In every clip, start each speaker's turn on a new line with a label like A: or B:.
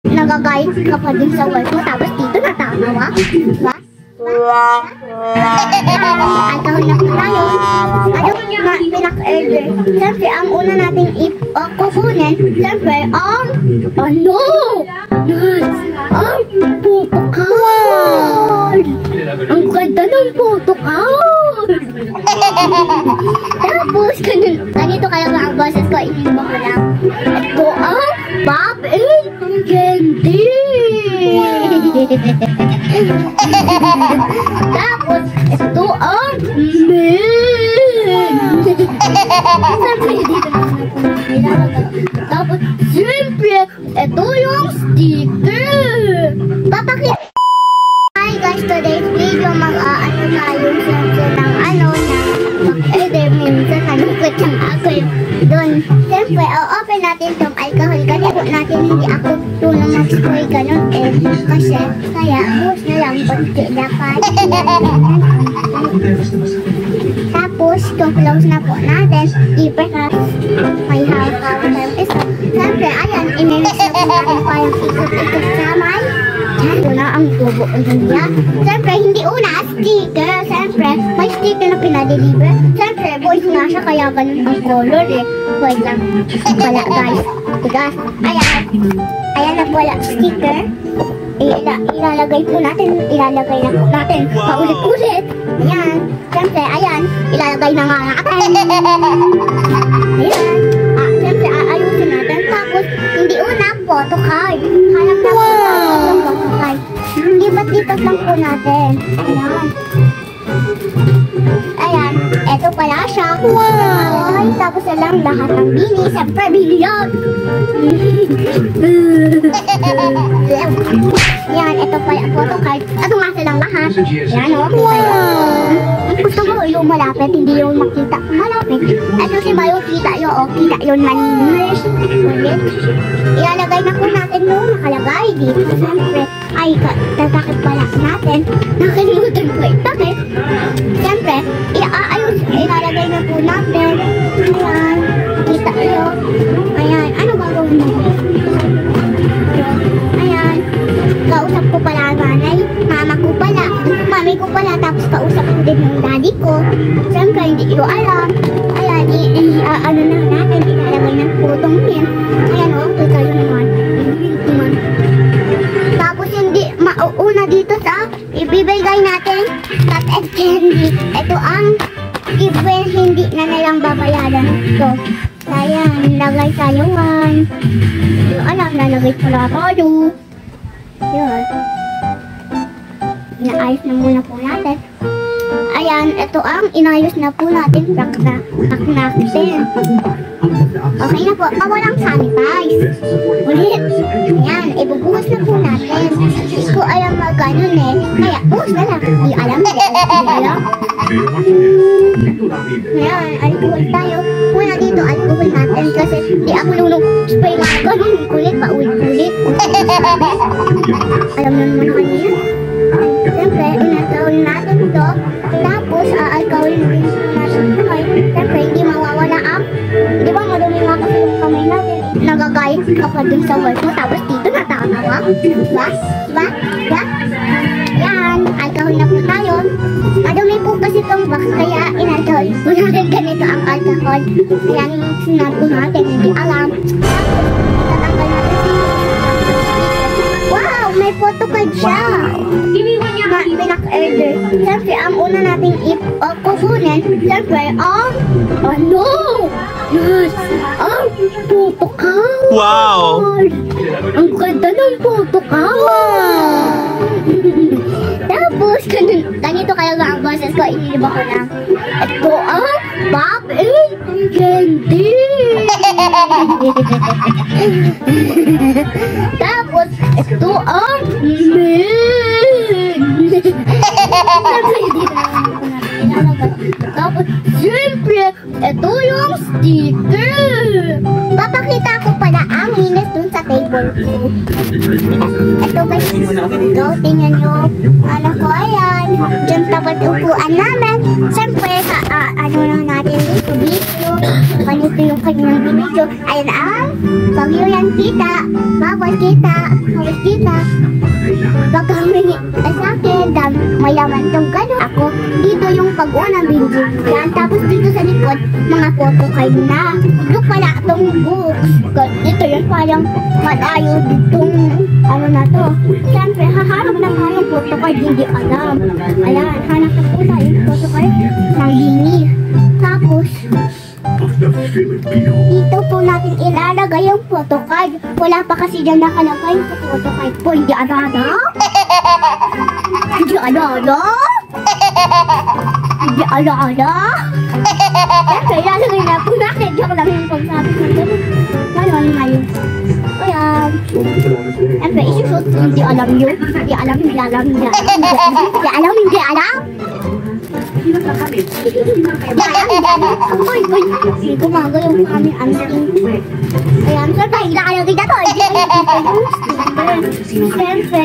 A: Nagagayat ka pa din sa work mo, tapos dito natatawa? Diba? Alcohol na po tayo. Ano na pinak-order? Siyempre, ang una nating kukunin, siyempre, ang photocard. Ang ganda ng photocard. Tapos, ganito kaya ang boses ko, iniba ko lang. Ito ang Pop and Candy. Tapos, ito ang tapos, siyempre, ito yung sticker. Papakita. Hi guys, today's video, mag-aano tayo siyempre ng minsan nalungkot lang ako doon. Siyempre, open natin itong alcohol. Ganito natin, hindi ako tulong mag-spray ganun kasi, kaya, buhos na lang, konti dapat. Tapos, close na po natin. Iperhaps, may hawak-hawak tayong isa. Siyempre, ayan, inilis na po natin parang ikot-ikot sa may. Ito na ang tubo niya. Siyempre, hindi una, sticker. Siyempre, may sticker na pinadeliver. Siyempre, boys nga siya, kaya ganun ang color Wait lang. Wala, guys. Tigas. Ayan na wala sticker. Ilalagay na po natin. Paulit-ulit. Ayan. Siyempre, ayan. Ilalagay na nga natin. Ayan. Siyempre, aayusin natin. Tapos, hindi una, photocard. Hanap na po natin yung photocard. Lipat-lipat lang po natin. Ayan. Eto pala siya. Wow! Tapos na lang lahat ng bini. Siyempre, bini yan. Yan, ito pala ang photocard. Ito nga silang lahat. Yan o. Wow! Gusto mo yung malapit, hindi yung makita. Malapit. Ito si Mayo, kita yun. O, kita yun maninis. Ulit. Ilalagay na po natin yung nakalagay dito. Siyempre, ay, tatakit pala natin. Nakalimutan ko itakit. Siyempre, ilalagay na po natin. Ayan. Kita yun. Ayan. Ano gagawin mo? Ayan. Kausap ko pala nanay. Mama ko pala. Mami ko pala. Tapos kausap ko din yung daddy ko. Siyempre, hindi ko alam. Ayan. Ano na natin. Ilalagay ng putong yun. Ayan o. Kita yun naman. Tapos hindi mauuna dito sa ibibigay natin Pop and Candy. Ito ang even hindi na nalang babayaran ito. Ayan, lagay tayo man. Alam, nalagay pala tayo. Yun. Inaayos na muna po natin. Ayan, ito ang inayos na po natin. Natin. Okay na po. Pawalang sanitize. Ulit. Ayan, ibubuhos na po natin. Hindi ko alam magkanon kaya buhos na lang. Hindi alam. Ayan, alcohol tayo. Muna dito, alcohol natin kasi di ako nung spray na ganun. Kulit pa, ulit. Alam na naman kanina. Siyempre, inatawin natin ito. Tapos, alcoholin din natin kamay. Siyempre, hindi mawawala ang, di ba madumi nga kasi yung kamay natin. Nagagayat ka pa dun sa work mo, tapos dito natatawa. Diba? Yan, alcohol na po tayo. Madumi po kasi itong box, kaya inalcohol po natin ganito ang alcohol. Kaya sinabi po natin, hindi alam. Tatanggal natin wow, may photocard siya. Pinak-order. Siyempre, ang una nating kukunin, siyempre, ang photocard.
B: Wow!
A: Ang ganda ng photocard. Tapos, ganito kaya ang boses ko, iniliba ko lang. Ito ang Pop and Candy. Tapos, ito ang tapos, siyempre, ito yung sticker. Papakita ko pala ang minutes dun sa table ko. Ito guys, ito, tingnan nyo. Ano ko, ayan. Diyan tapat upuan namin. Siyempre, ano na natin dito, video. Ganito yung kanyang video. Ayan ang bagyo yan kita. Bawal kita. Bawal kita. Baka humingi sa akin. Mayaman tong gano'n. Ako, dito yung pag-unang video. Yan, tapos dito sa likod, mga photo card na. Look pala itong books. Dito yung parang malayo ditong ano na to. Siyempre, hahanap na nga yung photo card, hindi alam. Ayan, hanap na po tayo yung photo card ng Dini. Tapos, dito po natin ilalagay yung photo card. Wala pa kasi dyan nakalagay yung photo card po. Hindi ano-ano? Hindi ano-ano? Hindi ano-ano? Siyempre, ilalagay na po natin. Diyan lang yung pagsabi ng gano'n. Gano'n na yun. Ayan. Siyempre, isusot. Hindi alam yun. Hindi alam, hindi alam, hindi alam. Hindi alam, hindi alam. Uy, hindi gumaga yung aming auntie. Ayan, siyempre, ilalagay na to. Siyempre,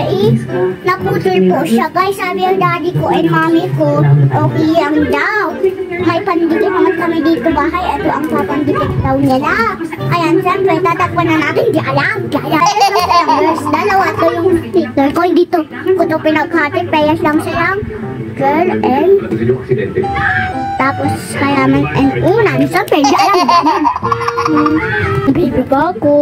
A: naputol po siya. Guys, sabi yung daddy ko and mommy ko, okay lang daw. May pandikit naman kami dito bahay. Ito ang papandikit daw nila. Ayan, siyempre, tatakpan na natin. Di alam, di alam. Dalawa to yung sticker ko. Dito ko to pinaghati. Payas lang silang girl and tapos kayaman and unan. Siyempre, di alam. Baby ko ako.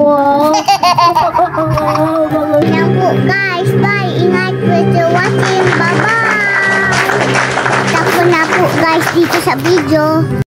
A: Yan po, guys. Bye. Ingat with you watching. Bye-bye. Tapos na po, guys, dito sa video.